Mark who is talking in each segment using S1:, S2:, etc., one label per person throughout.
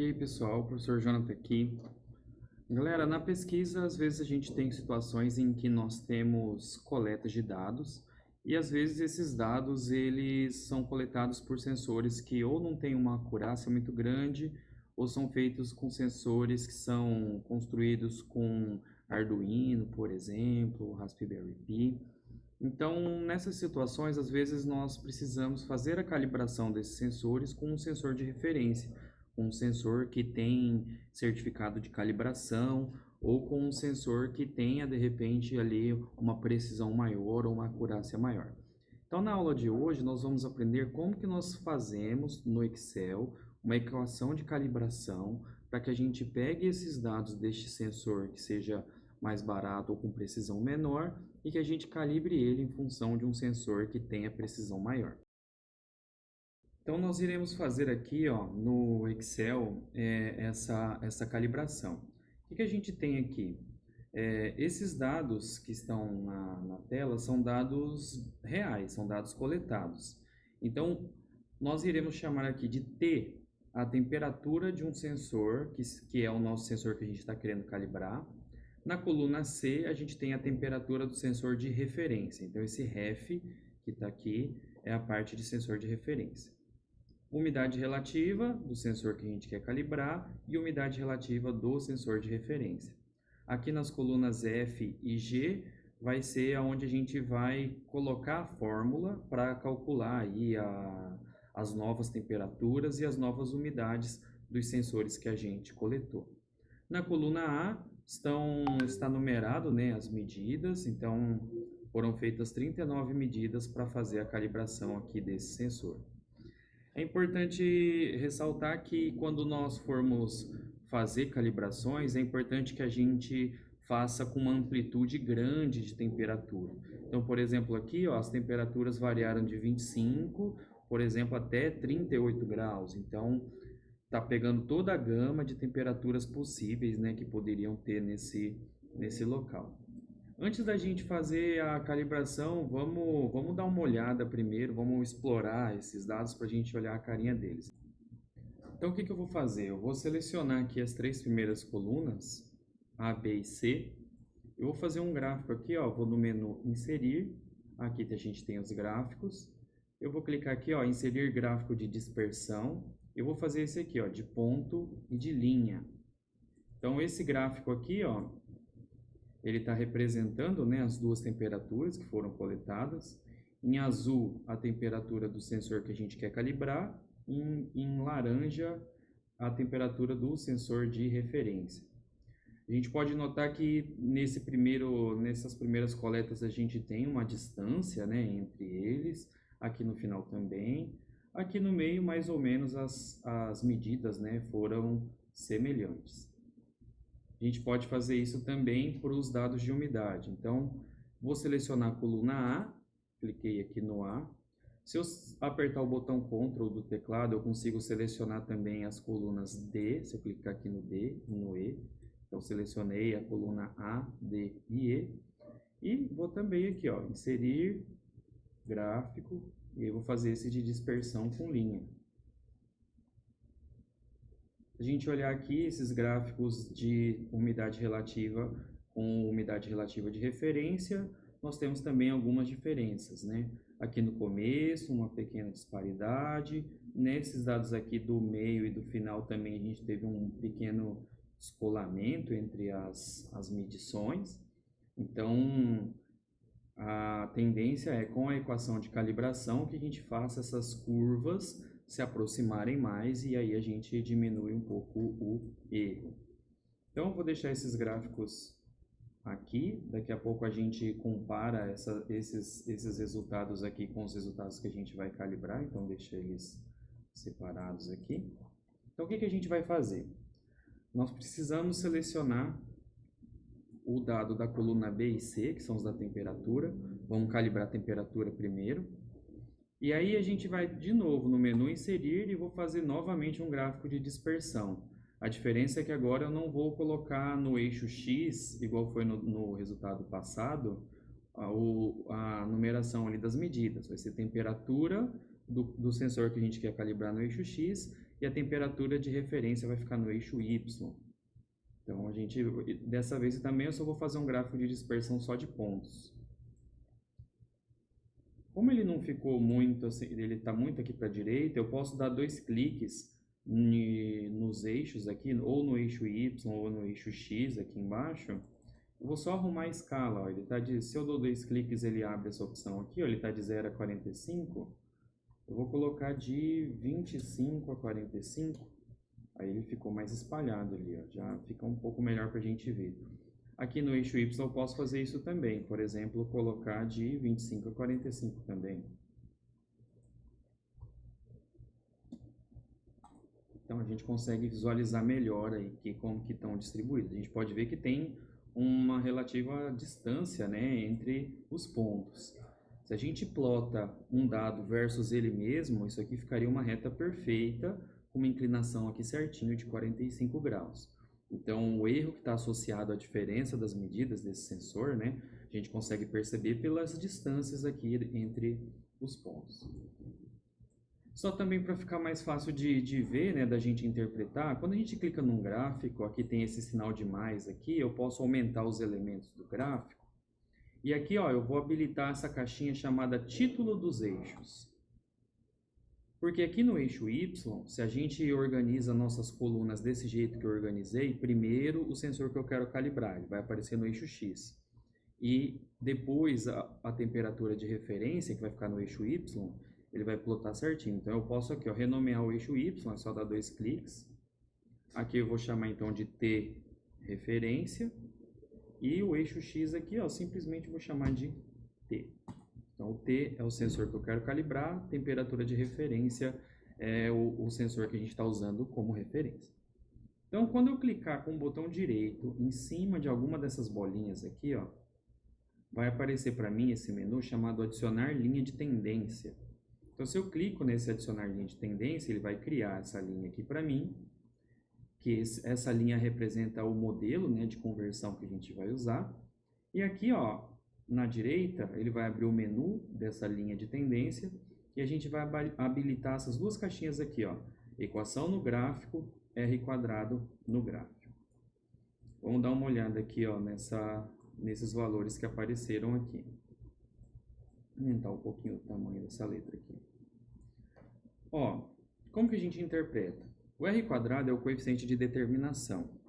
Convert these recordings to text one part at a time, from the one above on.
S1: E aí, pessoal, o professor Jonathan aqui. Galera, na pesquisa, às vezes a gente tem situações em que nós temos coletas de dados e às vezes esses dados eles são coletados por sensores que ou não têm uma acurácia muito grande ou são feitos com sensores que são construídos com Arduino, por exemplo, Raspberry Pi. Então, nessas situações, às vezes nós precisamos fazer a calibração desses sensores com um sensor de referência, um sensor que tem certificado de calibração ou com um sensor que tenha de repente ali uma precisão maior ou uma acurácia maior. Então, na aula de hoje, nós vamos aprender como que nós fazemos no Excel uma equação de calibração para que a gente pegue esses dados deste sensor que seja mais barato ou com precisão menor e que a gente calibre ele em função de um sensor que tenha precisão maior. Então, nós iremos fazer aqui no Excel essa calibração. O que a gente tem aqui? Esses dados que estão na tela são dados reais, são dados coletados. Então, nós iremos chamar aqui de T a temperatura de um sensor, que é o nosso sensor que a gente está querendo calibrar. Na coluna C, a gente tem a temperatura do sensor de referência. Então, esse ref que está aqui é a parte de sensor de referência. Umidade relativa do sensor que a gente quer calibrar e umidade relativa do sensor de referência. Aqui nas colunas F e G vai ser onde a gente vai colocar a fórmula para calcular aí as novas temperaturas e as novas umidades dos sensores que a gente coletou. Na coluna A está numerado, né, as medidas, então foram feitas 39 medidas para fazer a calibração aqui desse sensor. É importante ressaltar que quando nós formos fazer calibrações, é importante que a gente faça com uma amplitude grande de temperatura. Então, por exemplo, aqui as temperaturas variaram de 25, por exemplo, até 38 graus. Então, está pegando toda a gama de temperaturas possíveis, né, que poderiam ter nesse local. Antes da gente fazer a calibração, vamos dar uma olhada primeiro, vamos explorar esses dados para a gente olhar a carinha deles. Então, o que eu vou fazer? Eu vou selecionar aqui as três primeiras colunas, A, B e C. Eu vou fazer um gráfico aqui, vou no menu Inserir. Aqui a gente tem os gráficos. Eu vou clicar aqui, Inserir gráfico de dispersão. Eu vou fazer esse aqui, de ponto e de linha. Então, esse gráfico aqui, ele está representando, né, as duas temperaturas que foram coletadas. Em azul, a temperatura do sensor que a gente quer calibrar. Em laranja, a temperatura do sensor de referência. A gente pode notar que nessas primeiras coletas a gente tem uma distância, né, entre eles. Aqui no final também. Aqui no meio, mais ou menos, as medidas, né, foram semelhantes. A gente pode fazer isso também para os dados de umidade. Então, vou selecionar a coluna A, cliquei aqui no A. Se eu apertar o botão Ctrl do teclado, eu consigo selecionar também as colunas D, se eu clicar aqui no D e no E. Então, selecionei a coluna A, D e E. E vou também aqui, inserir gráfico, e eu vou fazer esse de dispersão com linha. Se a gente olhar aqui esses gráficos de umidade relativa com umidade relativa de referência, nós temos também algumas diferenças, né? Aqui no começo, uma pequena disparidade. Nesses dados aqui do meio e do final também a gente teve um pequeno descolamento entre as medições. Então, a tendência é, com a equação de calibração, que a gente faça essas curvas se aproximarem mais e aí a gente diminui um pouco o erro. Então, eu vou deixar esses gráficos aqui. Daqui a pouco a gente compara esses resultados aqui com os resultados que a gente vai calibrar. Então, deixa eles separados aqui. Então, o que a gente vai fazer? Nós precisamos selecionar o dado da coluna B e C, que são os da temperatura. Vamos calibrar a temperatura primeiro. E aí a gente vai de novo no menu Inserir e vou fazer novamente um gráfico de dispersão. A diferença é que agora eu não vou colocar no eixo X, igual foi no resultado passado, a numeração ali das medidas. Vai ser temperatura do sensor que a gente quer calibrar no eixo X e a temperatura de referência vai ficar no eixo Y. Então, dessa vez também eu só vou fazer um gráfico de dispersão só de pontos. Como ele não ficou muito assim, ele está muito aqui para a direita, eu posso dar 2 cliques nos eixos aqui, ou no eixo Y ou no eixo X aqui embaixo. Eu vou só arrumar a escala, ó. Ele tá se eu dou 2 cliques, ele abre essa opção aqui, ó, ele está de 0 a 45. Eu vou colocar de 25 a 45, aí ele ficou mais espalhado ali, ó, já fica um pouco melhor para a gente ver. Aqui no eixo Y eu posso fazer isso também, por exemplo, colocar de 25 a 45 também. Então a gente consegue visualizar melhor aí como que estão distribuídos. A gente pode ver que tem uma relativa distância, né, entre os pontos. Se a gente plota um dado versus ele mesmo, isso aqui ficaria uma reta perfeita, com uma inclinação aqui certinho de 45 graus. Então, o erro que está associado à diferença das medidas desse sensor, né, a gente consegue perceber pelas distâncias aqui entre os pontos. Só também para ficar mais fácil de ver, né, da gente interpretar, quando a gente clica num gráfico, aqui tem esse sinal de mais aqui, eu posso aumentar os elementos do gráfico. E aqui, ó, eu vou habilitar essa caixinha chamada título dos eixos. Porque aqui no eixo Y, se a gente organiza nossas colunas desse jeito que eu organizei, primeiro o sensor que eu quero calibrar, ele vai aparecer no eixo X. E depois a temperatura de referência, que vai ficar no eixo Y, ele vai plotar certinho. Então eu posso aqui, ó, renomear o eixo Y, é só dar 2 cliques. Aqui eu vou chamar então de T referência. E o eixo X aqui, ó, simplesmente vou chamar de T. Então, o T é o sensor que eu quero calibrar, temperatura de referência é o sensor que a gente está usando como referência. Então, quando eu clicar com o botão direito em cima de alguma dessas bolinhas aqui, ó, vai aparecer para mim esse menu chamado adicionar linha de tendência. Então, se eu clico nesse adicionar linha de tendência, ele vai criar essa linha aqui para mim, que essa linha representa o modelo, né, de conversão que a gente vai usar. E aqui, ó, na direita, ele vai abrir o menu dessa linha de tendência e a gente vai habilitar essas duas caixinhas aqui, ó, equação no gráfico, R quadrado no gráfico. Vamos dar uma olhada aqui, ó, nesses valores que apareceram aqui. Vou aumentar um pouquinho o tamanho dessa letra aqui. Ó, como que a gente interpreta? O R quadrado é o coeficiente de determinação.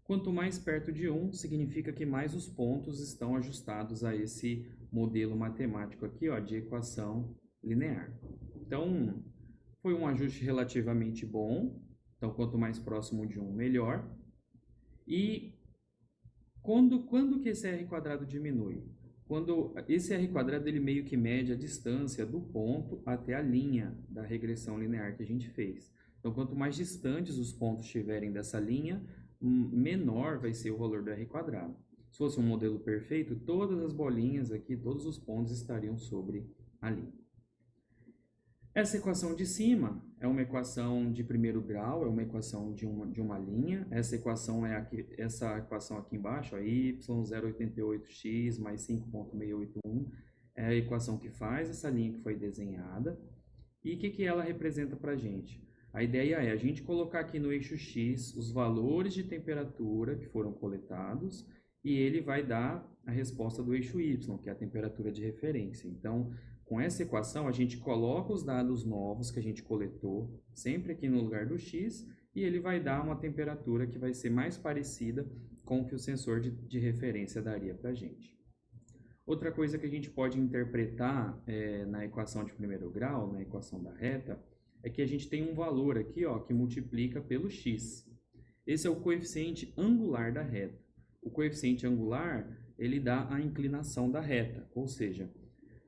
S1: Quanto mais perto de 1, significa que mais os pontos estão ajustados a esse modelo matemático aqui, ó, de equação linear. Então, foi um ajuste relativamente bom. Então, quanto mais próximo de 1, melhor. E quando que esse R quadrado diminui? Quando esse R quadrado ele meio que mede a distância do ponto até a linha da regressão linear que a gente fez. Então, quanto mais distantes os pontos estiverem dessa linha, menor vai ser o valor do R quadrado. Se fosse um modelo perfeito, todas as bolinhas aqui, todos os pontos estariam sobre a linha. Essa equação de cima é uma equação de primeiro grau, é uma equação de uma linha. Essa equação aqui embaixo, a y0,88x mais 5,681, é a equação que faz essa linha que foi desenhada. E o que ela representa para a gente? A ideia é a gente colocar aqui no eixo X os valores de temperatura que foram coletados e ele vai dar a resposta do eixo Y, que é a temperatura de referência. Então, com essa equação, a gente coloca os dados novos que a gente coletou sempre aqui no lugar do X e ele vai dar uma temperatura que vai ser mais parecida com o que o sensor de referência daria para a gente. Outra coisa que a gente pode interpretar na equação de primeiro grau, na equação da reta, é que a gente tem um valor aqui, ó, que multiplica pelo x. Esse é o coeficiente angular da reta. O coeficiente angular, ele dá a inclinação da reta, ou seja,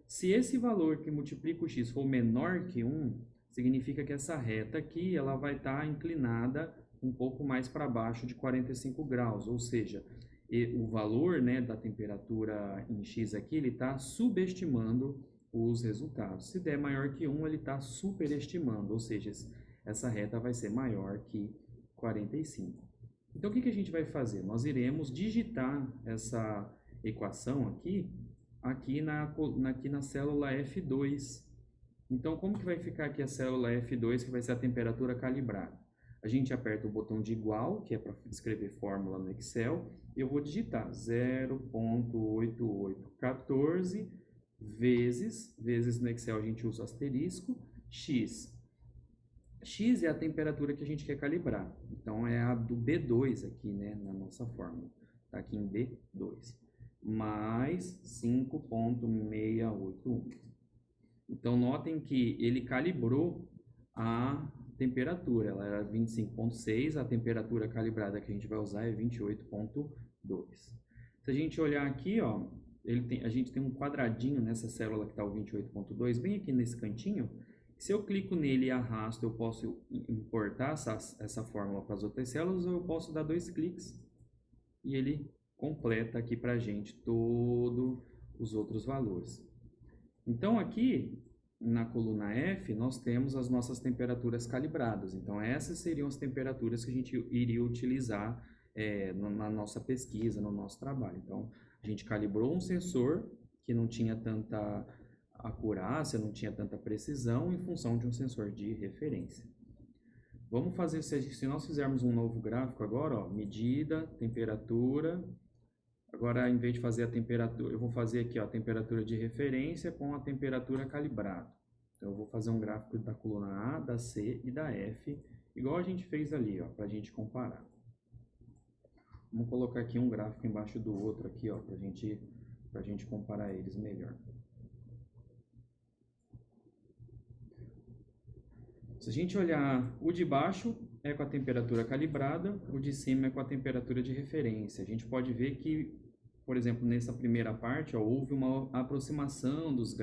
S1: se esse valor que multiplica o x for menor que 1, significa que essa reta aqui ela vai estar inclinada um pouco mais para baixo de 45 graus, ou seja, o valor, né, da temperatura em x aqui, ele está subestimando os resultados. Se der maior que 1, ele está superestimando, ou seja, essa reta vai ser maior que 45. Então, o que a gente vai fazer? Nós iremos digitar essa equação aqui na célula F2 Então, como que vai ficar aqui a célula F2, que vai ser a temperatura calibrada? A gente aperta o botão de igual, que é para escrever fórmula no Excel, e eu vou digitar 0,8814 vezes no Excel a gente usa asterisco, x. X é a temperatura que a gente quer calibrar. Então, é a do B2 aqui, né, na nossa fórmula. Está aqui em B2. Mais 5,681. Então, notem que ele calibrou a temperatura. Ela era 25,6, a temperatura calibrada que a gente vai usar é 28,2. Se a gente olhar aqui, ó, a gente tem um quadradinho nessa célula que está o 28,2, bem aqui nesse cantinho. Se eu clico nele e arrasto, eu posso importar essa fórmula para as outras células, ou eu posso dar 2 cliques e ele completa aqui para a gente todos os outros valores. Então, aqui na coluna F, nós temos as nossas temperaturas calibradas. Então, essas seriam as temperaturas que a gente iria utilizar na nossa pesquisa, no nosso trabalho. Então, a gente calibrou um sensor que não tinha tanta acurácia, não tinha tanta precisão em função de um sensor de referência. Vamos fazer, se nós fizermos um novo gráfico agora, ó, medida, temperatura. Agora, em vez de fazer a temperatura, eu vou fazer aqui ó, a temperatura de referência com a temperatura calibrada. Então, eu vou fazer um gráfico da coluna A, da C e da F, igual a gente fez ali, para a gente comparar. Vamos colocar aqui um gráfico embaixo do outro aqui, para a gente comparar eles melhor. Se a gente olhar o de baixo é com a temperatura calibrada, o de cima é com a temperatura de referência. A gente pode ver que, por exemplo, nessa primeira parte, houve uma aproximação dos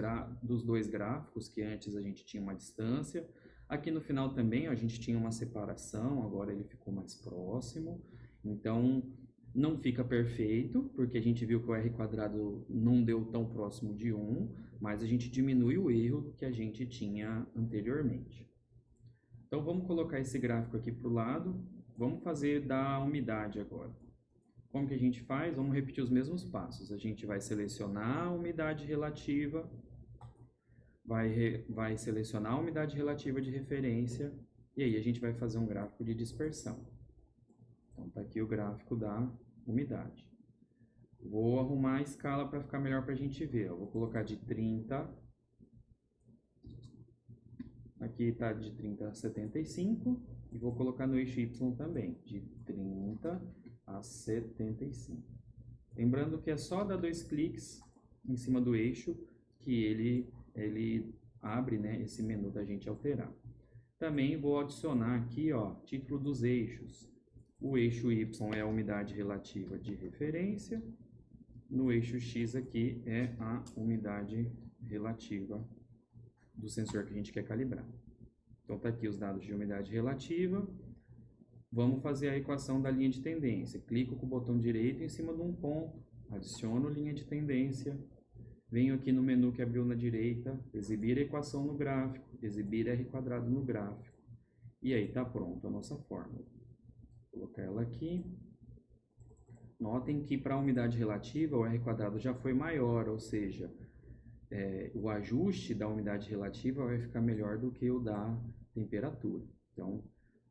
S1: dois gráficos, que antes a gente tinha uma distância. Aqui no final também a gente tinha uma separação, agora ele ficou mais próximo. Então, não fica perfeito, porque a gente viu que o R quadrado não deu tão próximo de 1, mas a gente diminui o erro que a gente tinha anteriormente. Então, vamos colocar esse gráfico aqui para o lado. Vamos fazer da umidade agora. Como que a gente faz? Vamos repetir os mesmos passos. A gente vai selecionar a umidade relativa, vai selecionar a umidade relativa de referência, e aí a gente vai fazer um gráfico de dispersão. Então, está aqui o gráfico da umidade. Vou arrumar a escala para ficar melhor para a gente ver. Eu vou colocar de 30... Aqui está de 30 a 75 e vou colocar no eixo Y também, de 30 a 75. Lembrando que é só dar 2 cliques em cima do eixo que ele abre, né, esse menu da gente alterar. Também vou adicionar aqui, título dos eixos. O eixo Y é a umidade relativa de referência, no eixo X aqui é a umidade relativa do sensor que a gente quer calibrar. Então, está aqui os dados de umidade relativa. Vamos fazer a equação da linha de tendência. Clico com o botão direito em cima de um ponto, adiciono linha de tendência, venho aqui no menu que abriu na direita, exibir a equação no gráfico, exibir R quadrado no gráfico. E aí está pronto a nossa fórmula. Vou colocar ela aqui. Notem que para a umidade relativa o R quadrado já foi maior, ou seja, o ajuste da umidade relativa vai ficar melhor do que o da temperatura. Então,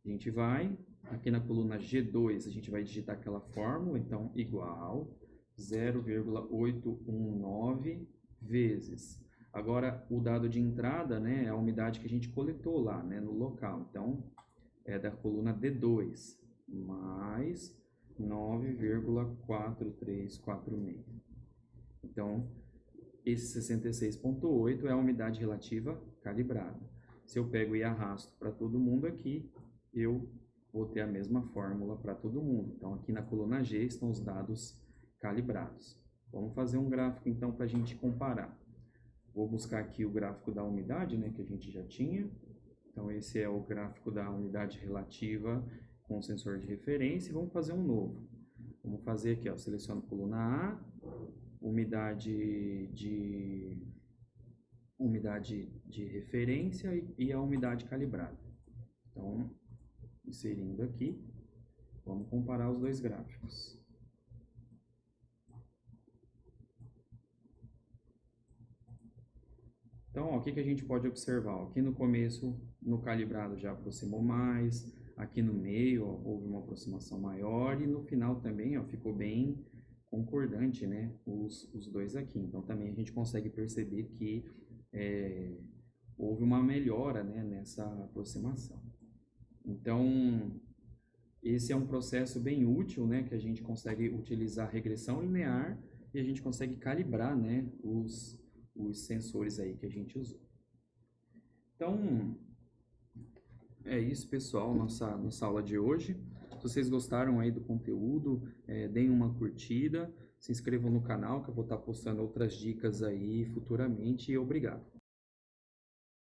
S1: a gente vai, aqui na coluna G2, a gente vai digitar aquela fórmula, então, igual 0,819 vezes. Agora, o dado de entrada, né, é a umidade que a gente coletou lá, né, no local. Então, é da coluna D2, mais 9,4346. Então, esse 66,8 é a umidade relativa calibrada. Se eu pego e arrasto para todo mundo aqui, eu vou ter a mesma fórmula para todo mundo. Então, aqui na coluna G estão os dados calibrados. Vamos fazer um gráfico, então, para a gente comparar. Vou buscar aqui o gráfico da umidade, né, que a gente já tinha. Então, esse é o gráfico da umidade relativa com o sensor de referência. E vamos fazer um novo. Vamos fazer aqui, seleciono a coluna A, umidade de referência e a umidade calibrada. Então, inserindo aqui, vamos comparar os dois gráficos. Então, ó, o que que a gente pode observar? Aqui no começo, no calibrado já aproximou mais, aqui no meio, ó, houve uma aproximação maior, e no final também, ó, ficou bem concordante, né, os dois aqui. Então, também a gente consegue perceber que é, houve uma melhora, né, nessa aproximação. Então, esse é um processo bem útil, né, que a gente consegue utilizar regressão linear e a gente consegue calibrar, né, os sensores aí que a gente usou. Então, é isso, pessoal, nossa aula de hoje. Se vocês gostaram aí do conteúdo, deem uma curtida, se inscrevam no canal que eu vou estar postando outras dicas aí futuramente e obrigado.